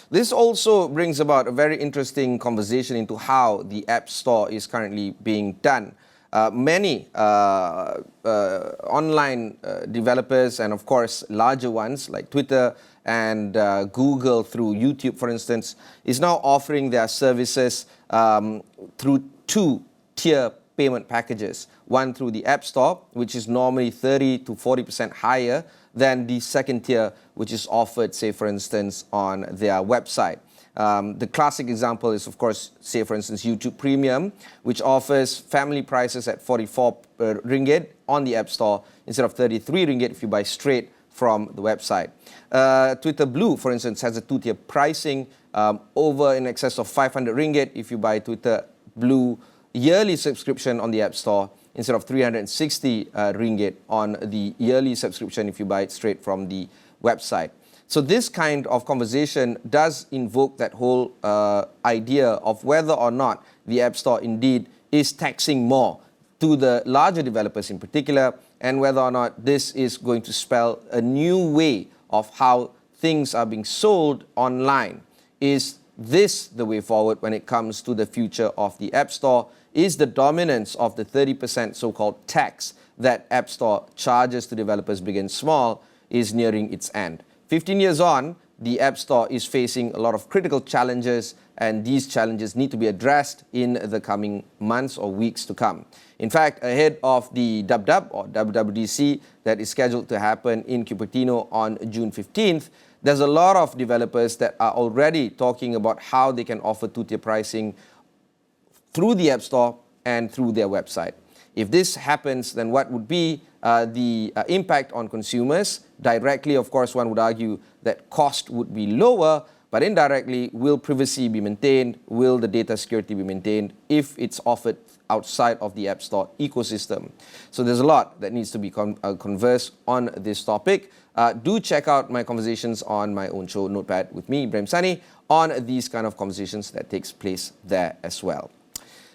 This also brings about a very interesting conversation into how the App Store is currently being done. Many online developers and, of course, larger ones like Twitter and Google through YouTube, for instance, is now offering their services through two-tier payment packages. One through the App Store, which is normally 30 to 40% higher than the second tier, which is offered, say, for instance, on their website. The classic example is, of course, say, for instance, YouTube Premium, which offers family prices at 44 ringgit on the App Store instead of 33 ringgit if you buy straight from the website. Twitter Blue, for instance, has a two-tier pricing over in excess of 500 ringgit if you buy Twitter Blue yearly subscription on the App Store instead of 360 ringgit on the yearly subscription if you buy it straight from the website. So this kind of conversation does invoke that whole idea of whether or not the App Store indeed is taxing more to the larger developers in particular, and whether or not this is going to spell a new way of how things are being sold online. Is this the way forward when it comes to the future of the App Store? Is the dominance of the 30% so-called tax that App Store charges to developers big and small is nearing its end? 15 years on, the App Store is facing a lot of critical challenges, and these challenges need to be addressed in the coming months or weeks to come. In fact, ahead of the DubDub or WWDC that is scheduled to happen in Cupertino on June 15th, there's a lot of developers that are already talking about how they can offer two-tier pricing through the App Store and through their website. If this happens, then what would be the impact on consumers? Directly, of course, one would argue that cost would be lower, but indirectly, will privacy be maintained? Will the data security be maintained if it's offered outside of the App Store ecosystem? So there's a lot that needs to be conversed on this topic. Do check out my conversations on my own show, Notepad, with me, Ibrahim Sani, on these kind of conversations that takes place there as well.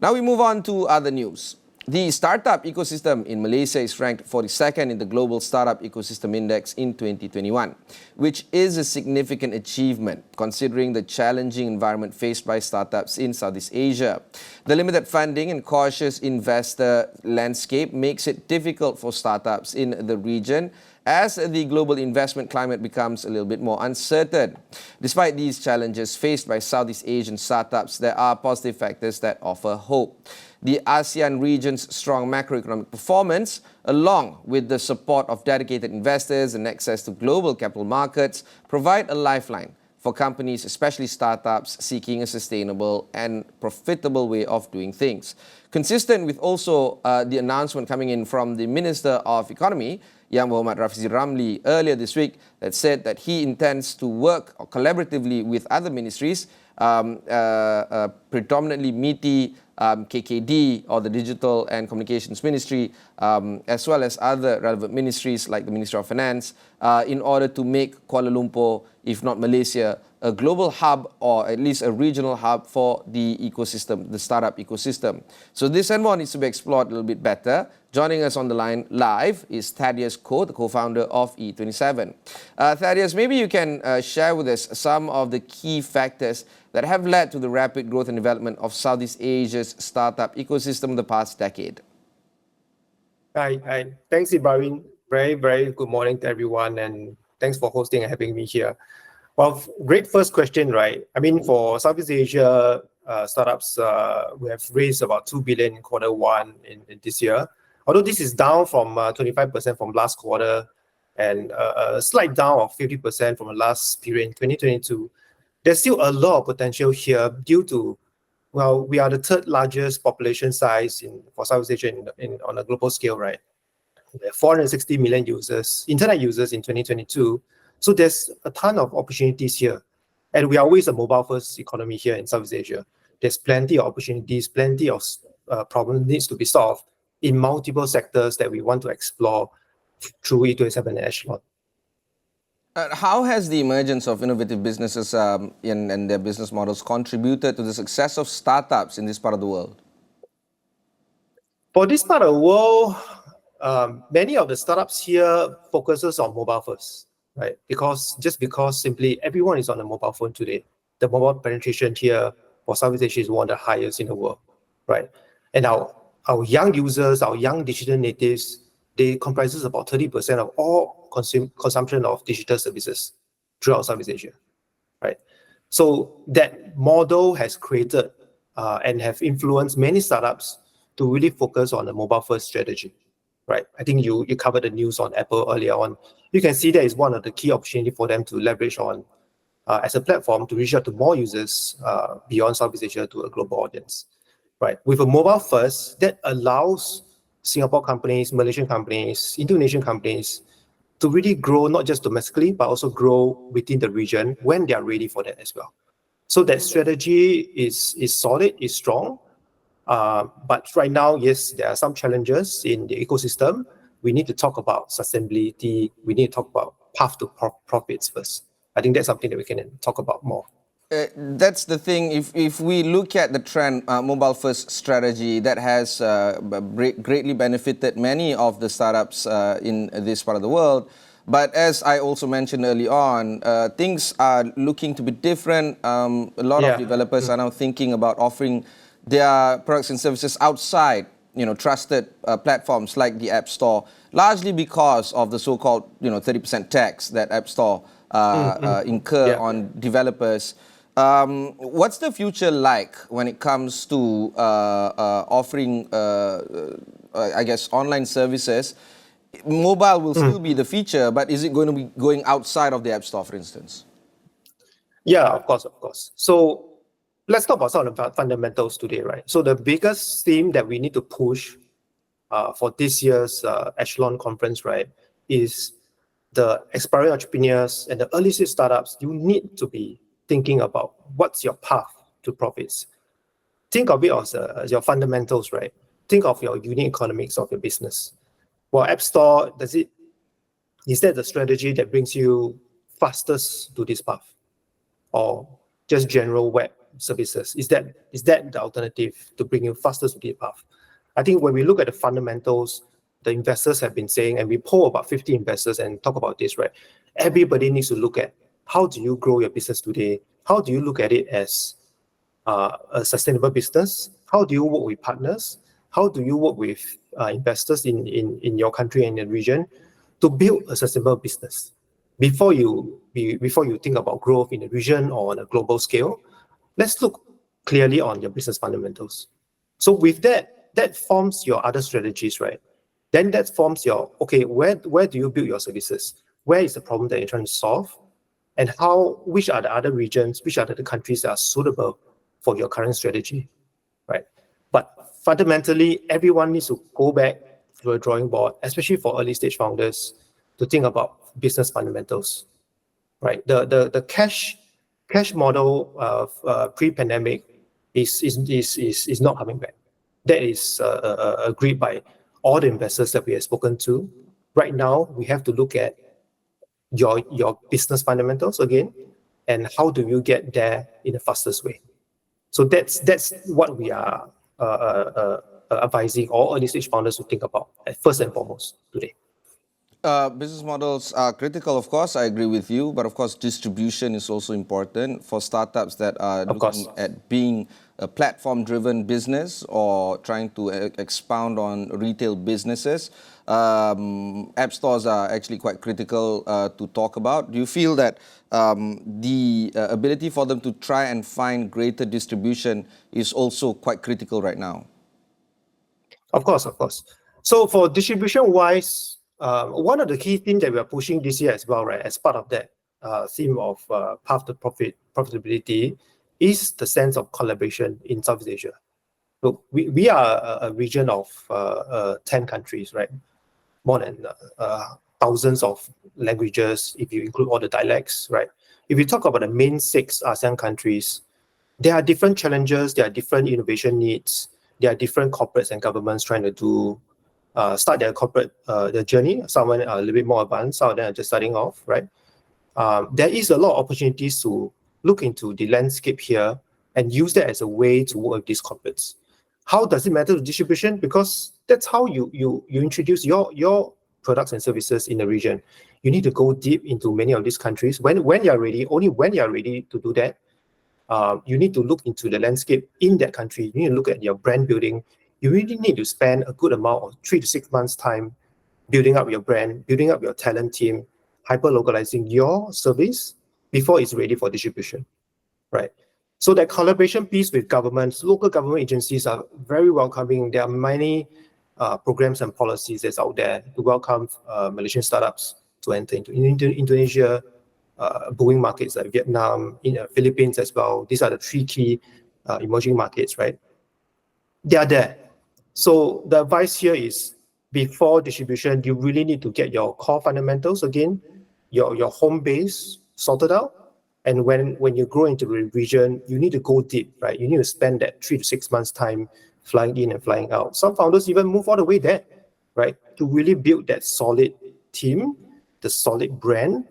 Now we move on to other news. The startup ecosystem in Malaysia is ranked 42nd in the Global Startup Ecosystem Index in 2021, which is a significant achievement considering the challenging environment faced by startups in Southeast Asia. The limited funding and cautious investor landscape makes it difficult for startups in the region as the global investment climate becomes a little bit more uncertain. Despite these challenges faced by Southeast Asian startups, there are positive factors that offer hope. The ASEAN region's strong macroeconomic performance, along with the support of dedicated investors and access to global capital markets, provide a lifeline for companies, especially startups, seeking a sustainable and profitable way of doing things. Consistent with also the announcement coming in from the Minister of Economy, Yang Muhammad Rafizi Ramli, earlier this week, that said that he intends to work collaboratively with other ministries, predominantly MITI, KKD or the Digital and Communications Ministry, as well as other relevant ministries like the Ministry of Finance, in order to make Kuala Lumpur, if not Malaysia, a global hub or at least a regional hub for the ecosystem, the startup ecosystem. So this and more needs to be explored a little bit better. Joining us on the line live is Thaddeus Koh, the co-founder of E27. Thaddeus, maybe you can share with us some of the key factors that have led to the rapid growth and development of Southeast Asia's startup ecosystem in the past decade. Hi. Thanks, Ibrahim. Very good morning to everyone, and thanks for hosting and having me here. Well, great first question, right? I mean, for Southeast Asia startups, we have raised about 2 billion in Q1 in this year. Although this is down from 25% from last quarter and a slight down of 50% from the last period in 2022, there's still a lot of potential here due to, well, we are the third largest population size for Southeast Asia on a global scale, right? We have 460 million users, internet users in 2022. So there's a ton of opportunities here. And we are always a mobile-first economy here in Southeast Asia. There's plenty of opportunities, plenty of problems needs to be solved in multiple sectors that we want to explore through E27 and Echelon. How has the emergence of innovative businesses and their business models contributed to the success of startups in this part of the world? For this part of the world, many of the startups here focuses on mobile first, right? Because simply everyone is on a mobile phone today. the mobile penetration here for Southeast Asia is one of the highest in the world, right? And our young users, our young digital natives, they comprises about 30% of all consumption of digital services throughout Southeast Asia, right? So that model has created and have influenced many startups to really focus on a mobile-first strategy, right? I think you covered the news on Apple earlier on. You can see that is one of the key opportunity for them to leverage on as a platform to reach out to more users beyond Southeast Asia to a global audience, right? With a mobile first, that allows Singapore companies, Malaysian companies, Indonesian companies to really grow not just domestically, but also grow within the region when they are ready for that as well. So that strategy is solid, is strong. But right now, yes, there are some challenges in the ecosystem. We need to talk about sustainability. We need to talk about path to profits first. I think that's something that we can talk about more. That's the thing. If we look at the trend, mobile first strategy that has greatly benefited many of the startups in this part of the world. But as I also mentioned early on, things are looking to be different. A lot of developers are now thinking about offering their products and services outside, trusted platforms like the App Store, largely because of the so-called, 30% tax that App Store incur on developers. What's the future like when it comes to offering, I guess, online services? Mobile will still be the feature, but is it going to be going outside of the App Store, for instance? Yeah, of course. So let's talk about some of the fundamentals today, right? So the biggest theme that we need to push for this year's Echelon conference, right, is the aspiring entrepreneurs and the early stage startups. You need to be thinking about what's your path to profits. Think of it as your fundamentals, right? Think of your unit economics of your business. Well, App Store, is that the strategy that brings you fastest to this path? Or just general web services? Is that the alternative to bring you fastest to this path? I think when we look at the fundamentals, the investors have been saying, and we poll about 50 investors and talk about this, right? Everybody needs to look at how do you grow your business today? How do you look at it as a sustainable business? How do you work with partners? How do you work with investors in your country and in the region to build a sustainable business? Before you think about growth in the region or on a global scale, let's look clearly on your business fundamentals. So with that forms your other strategies, right? Then that forms your, okay, where do you build your services? Where is the problem that you're trying to solve? And which are the other regions, which are the countries that are suitable for your current strategy, right? But fundamentally, everyone needs to go back to a drawing board, especially for early stage founders, to think about business fundamentals, right? The cash model of pre-pandemic is not coming back. That is agreed by all the investors that we have spoken to. Right now, we have to look at your business fundamentals again, and how do you get there in the fastest way? So that's what we are advising all early stage founders to think about first and foremost today. Business models are critical, of course, I agree with you, but of course distribution is also important for startups that are looking at being a platform-driven business or trying to expound on retail businesses. App stores are actually quite critical to talk about. Do you feel that the ability for them to try and find greater distribution is also quite critical right now? Of course. So for distribution-wise, one of the key themes that we are pushing this year as well, right, as part of that theme of path to profitability, is the sense of collaboration in Southeast Asia. So we are a region of 10 countries, right? More than thousands of languages, if you include all the dialects, right? If you talk about the main 6 ASEAN countries, there are different challenges, there are different innovation needs, there are different corporates and governments trying to start their corporate their journey. Some are a little bit more advanced, some of them are just starting off, right? There is a lot of opportunities to look into the landscape here and use that as a way to work with these corporates. How does it matter to distribution? Because that's how you introduce your products and services in the region. You need to go deep into many of these countries. When you're ready, only when you're ready to do that, you need to look into the landscape in that country. You need to look at your brand building. You really need to spend a good amount of 3 to 6 months time building up your brand, building up your talent team, hyper-localizing your service before it's ready for distribution, right? So that collaboration piece with governments, local government agencies are very welcoming. There are many programs and policies that's out there to welcome Malaysian startups to enter into Indonesia, booming markets like Vietnam, in Philippines as well. These are the 3 key emerging markets, right? They are there. So the advice here is, before distribution, you really need to get your core fundamentals again, your home base sorted out. And when you grow into the region, you need to go deep, right? You need to spend that 3 to 6 months time flying in and flying out. Some founders even move all the way there, right? To really build that solid team, the solid brand,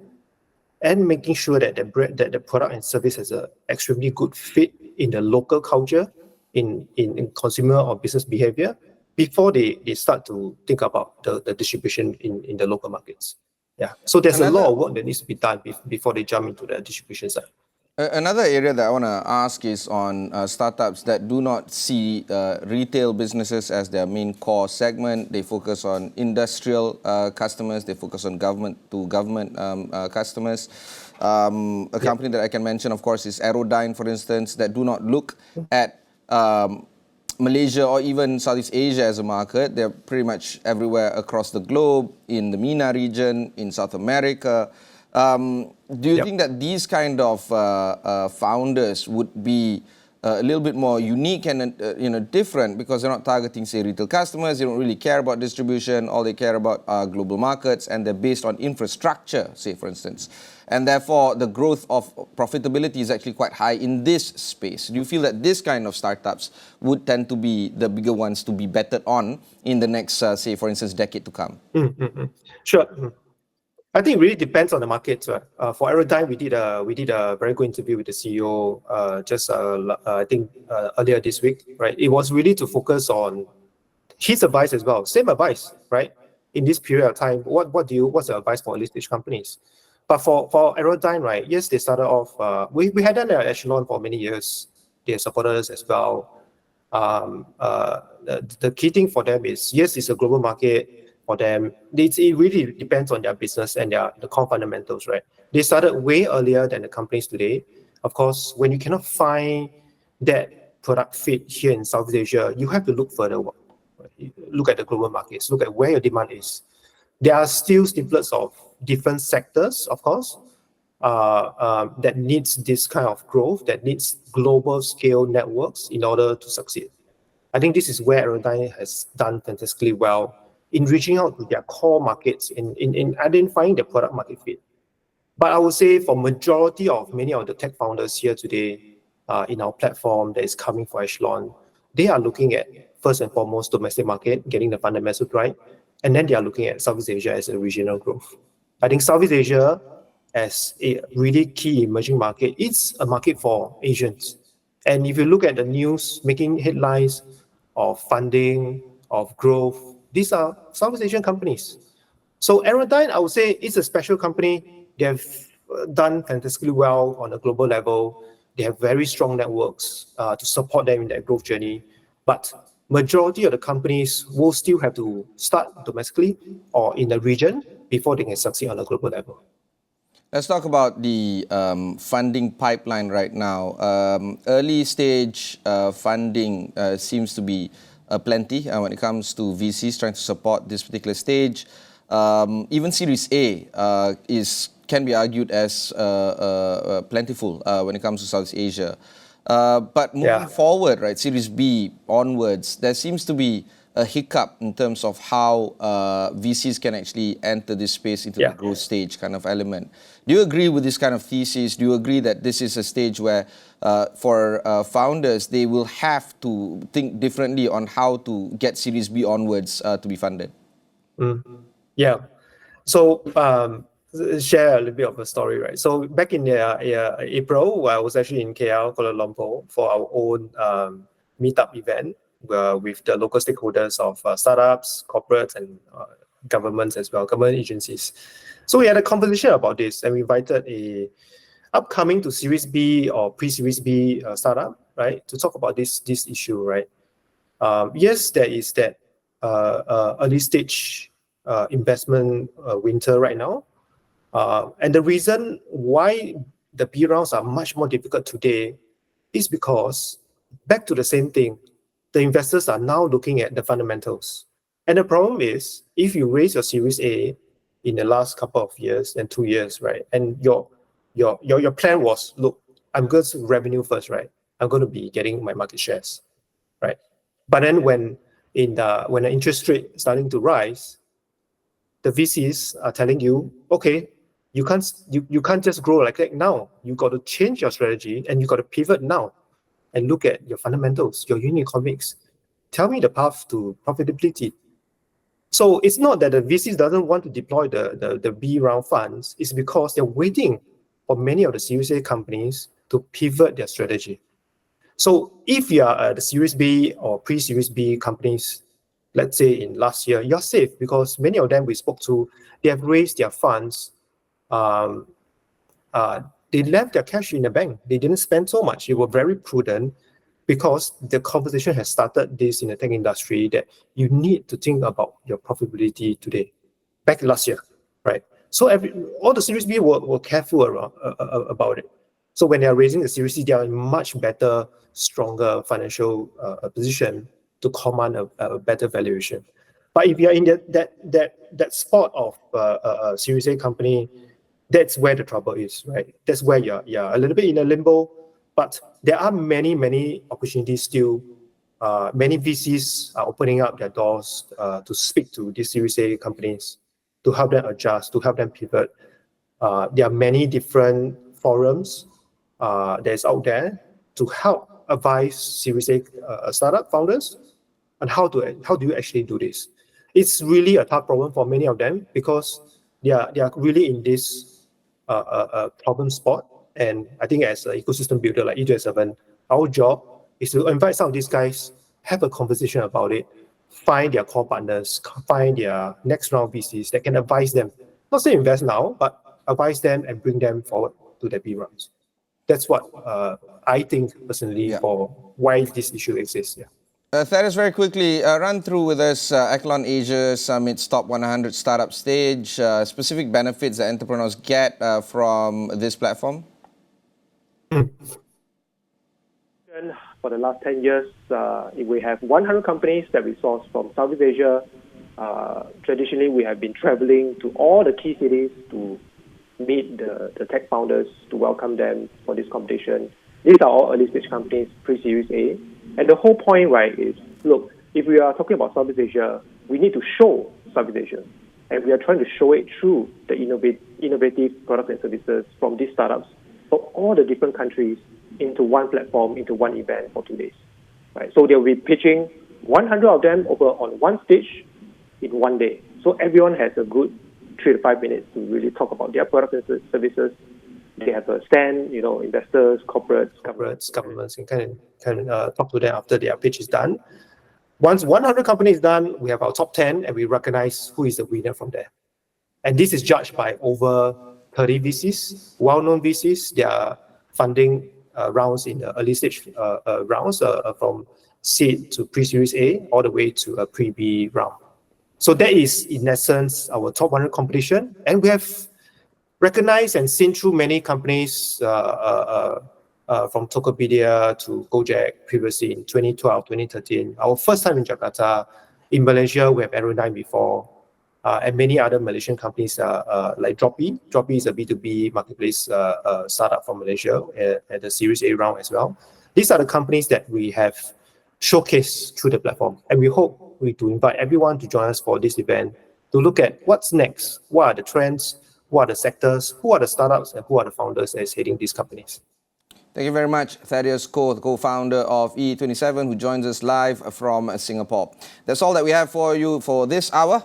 and making sure that the product and service has an extremely good fit in the local culture, in consumer or business behavior, before they start to think about the distribution in the local markets. Yeah. So there's a lot of work that needs to be done before they jump into the distribution side. Another area that I want to ask is on startups that do not see retail businesses as their main core segment. They focus on industrial customers. They focus on government-to-government customers. A company that I can mention, of course, is Aerodyne, for instance, that do not look at Malaysia or even Southeast Asia as a market. They're pretty much everywhere across the globe, in the MENA region, in South America. Do you think that these kind of founders would be a little bit more unique and different, because they're not targeting, say, retail customers? They don't really care about distribution. All they care about are global markets, and they're based on infrastructure, say, for instance. And therefore, the growth of profitability is actually quite high in this space. Do you feel that this kind of startups would tend to be the bigger ones to be bettered on in the next, say, for instance, decade to come? Sure. I think it really depends on the market. For Aerodyne, we did a very good interview with the CEO I think earlier this week, right? It was really to focus on his advice as well. Same advice, right? In this period of time, what's the advice for early stage companies? But for Aerodyne, right? Yes, they started off. We had done Echelon for many years. They supported us as well. The key thing for them is, yes, it's a global market. For them, it really depends on their business and the core fundamentals, right? They started way earlier than the companies today. Of course, when you cannot find that product fit here in Southeast Asia, you have to look further. Look at the global markets. Look at where your demand is. There are still snippets of different sectors, of course, that needs this kind of growth, that needs global scale networks in order to succeed. I think this is where Aerodyne has done fantastically well in reaching out to their core markets, in identifying the product market fit. But I would say for majority of many of the tech founders here today in our platform that is coming for Echelon, they are looking at, first and foremost, domestic market, getting the fundamentals right, and then they are looking at Southeast Asia as a regional growth. I think Southeast Asia as a really key emerging market, it's a market for Asians. And if you look at the news making headlines of funding, of growth, these are Southeast Asian companies. So Aerodyne, I would say, is a special company. They have done fantastically well on a global level. They have very strong networks to support them in their growth journey. But majority of the companies will still have to start domestically or in the region before they can succeed on a global level. Let's talk about the funding pipeline right now. Early stage funding seems to be plenty when it comes to VCs trying to support this particular stage. Even Series A can be argued as plentiful when it comes to Southeast Asia. But moving forward, right, Series B onwards, there seems to be a hiccup in terms of how VCs can actually enter this space into the growth stage kind of element. Do you agree with this kind of thesis? Do you agree that this is a stage where for founders, they will have to think differently on how to get Series B onwards to be funded? Yeah. So share a little bit of a story, right? So back in April, I was actually in KL, Kuala Lumpur, for our own meetup event with the local stakeholders of startups, corporates, and governments as well, government agencies. So we had a conversation about this, and we invited upcoming to Series B or pre-Series B startup, right? To talk about this issue, right? Yes, there is that early stage investment winter right now. And the reason why the B rounds are much more difficult today is because, back to the same thing, the investors are now looking at the fundamentals. And the problem is, if you raise your Series A in the last couple of years and 2 years, right, and your plan was, look, I'm going to revenue first, right? I'm going to be getting my market shares, right? But then when the interest rate is starting to rise, the VCs are telling you, okay, you can't just grow like that now. You got to change your strategy and you got to pivot now and look at your fundamentals, your unit economics. Tell me the path to profitability. So it's not that the VCs doesn't want to deploy the B round funds. It's because they're waiting for many of the Series A companies to pivot their strategy. So if you are the Series B or pre-Series B companies, let's say in last year, you're safe because many of them we spoke to, they have raised their funds. They left their cash in the bank. They didn't spend so much. They were very prudent because the conversation has started this in the tech industry that you need to think about your profitability today. Back last year, right? So all the Series B were careful about it. So when they are raising the Series C, they are in much better, stronger financial position to command a better valuation. But if you are in that spot of Series A company, that's where the trouble is, right? That's where you're a little bit in a limbo. But there are many opportunities still. Many VCs are opening up their doors to speak to these Series A companies, to help them adjust, to help them pivot. There are many different forums that's out there to help advise Series A startup founders on how do you actually do this. It's really a tough problem for many of them because they are really in this problem spot. And I think as an ecosystem builder like E27, our job is to invite some of these guys, have a conversation about it, find their core partners, find their next round VCs that can advise them. Not say invest now, but advise them and bring them forward to their B rounds. That's what I think personally for why this issue exists. Yeah. Thaddeus, very quickly, run through with us Echelon Asia Summit's Top 100 Startup Stage, specific benefits that entrepreneurs get from this platform. For the last 10 years, we have 100 companies that we source from Southeast Asia. Traditionally, we have been traveling to all the key cities to meet the tech founders, to welcome them for this competition. These are all early stage companies, pre-Series A. And the whole point, right, is, look, if we are talking about Southeast Asia, we need to show Southeast Asia. And we are trying to show it through the innovative products and services from these startups for all the different countries into one platform, into one event for 2 days. Right? So they'll be pitching 100 of them over on one stage in 1 day. So everyone has a good 3 to 5 minutes to really talk about their products and services. They have a stand, investors, corporates, governments can talk to them after their pitch is done. Once 100 companies done, we have our top 10 and we recognize who is the winner from there. And this is judged by over 30 VCs, well-known VCs. They are funding rounds in the early stage rounds from seed to pre-series A all the way to a pre-B round. So that is, in essence, our top 100 competition. And we have recognized and seen through many companies from Tokopedia to Gojek previously in 2012, 2013. Our first time in Jakarta. In Malaysia, we have Aerodyne before. And many other Malaysian companies like Droppy. Droppy is a B2B marketplace startup from Malaysia at the Series A round as well. These are the companies that we have showcased through the platform. And we hope to invite everyone to join us for this event to look at what's next, what are the trends, what are the sectors, who are the startups, and who are the founders that's heading these companies. Thank you very much, Thaddeus Koh, the co-founder of E27, who joins us live from Singapore. That's all that we have for you for this hour.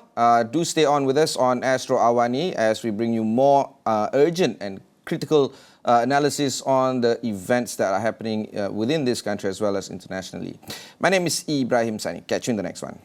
Do stay on with us on Astro AWANI as we bring you more urgent and critical analysis on the events that are happening within this country as well as internationally. My name is Ibrahim Sani. Catch you in the next one.